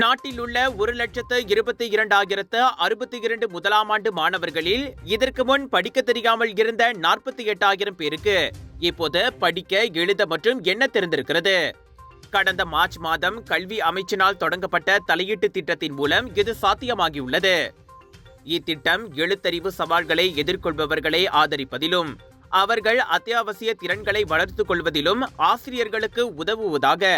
நாட்டில் உள்ள 1,22,262 முதலாம் ஆண்டு மாணவர்களில் இதற்கு முன் படிக்க தெரியாமல் இருந்த 48,000 பேருக்கு இப்போது படிக்க, எழுத மற்றும் எண்ண தெரிந்திருக்கிறது. கடந்த மார்ச் மாதம் கல்வி அமைச்சினால் தொடங்கப்பட்ட தலையீட்டு திட்டத்தின் மூலம் இது சாத்தியமாகியுள்ளது. இத்திட்டம் எழுத்தறிவு சவால்களை எதிர்கொள்பவர்களை ஆதரிப்பதிலும் அவர்கள் அத்தியாவசிய திறன்களை வளர்த்துக் கொள்வதிலும் ஆசிரியர்களுக்கு உதவுவதாக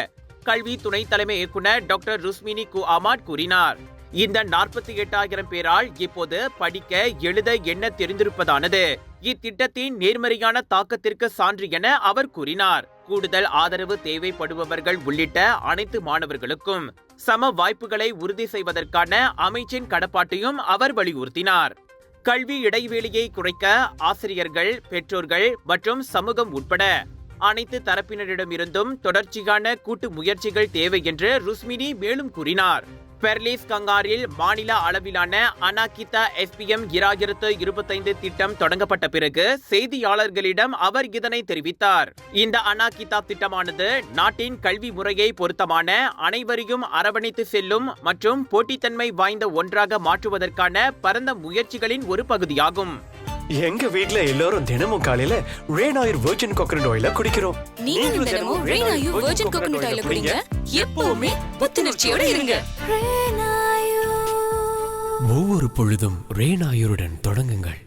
கல்வி துணை தலைமை இயக்குனர் டாக்டர் ருஸ்மினி குஆமாட் கூறினார். இந்த 48,000 பேரால் இப்போது படிக்க, எழுத, எண்ண தெரிந்திருப்பதானது இத்திட்டத்தின் நேர்மறையான தாக்கத்திற்கு சான்று என அவர் கூறினார். கூடுதல் ஆதரவு தேவைப்படுபவர்கள் உள்ளிட்ட அனைத்து மாணவர்களுக்கும் சம வாய்ப்புகளை உறுதி செய்வதற்கான அமைச்சின் கடப்பாட்டையும் அவர் வலியுறுத்தினார். கல்வி இடைவெளியை குறைக்க ஆசிரியர்கள், பெற்றோர்கள் மற்றும் சமூகம் உட்பட அனைத்து தரப்பினரிடமிருந்தும் தொடர்ச்சியான கூட்டு முயற்சிகள் தேவை என்று ருஸ்மினி மேலும் கூறினார். பெர்லிஸ் கங்காரில் மாநில அளவிலான அனாகிதா SPM 2025 திட்டம் தொடங்கப்பட்ட பிறகு செய்தியாளர்களிடம் அவர் இதனை தெரிவித்தார். இந்த அனாகிதா திட்டமானது நாட்டின் கல்வி முறையை பொருத்தமான, அனைவரையும் அரவணைத்து செல்லும் மற்றும் போட்டித்தன்மை வாய்ந்த ஒன்றாக மாற்றுவதற்கான பரந்த முயற்சிகளின் ஒரு பகுதியாகும். எங்க வீட்ல எல்லாரும் தினமும் காலையில ரெயின் ஆயில் வெர்ஜின் கோகனட் ஆயில குடிக்கிறோம். நீங்களும் தினமும் ரெயின் ஆயில் வெர்ஜின் கோகனட் ஆயில குடிங்க. எப்பவுமே புத்துணர்ச்சியோட இருங்க. ஒவ்வொரு பொழுதும் ரெயின் ஆயிலுடன் தொடங்குங்கள்.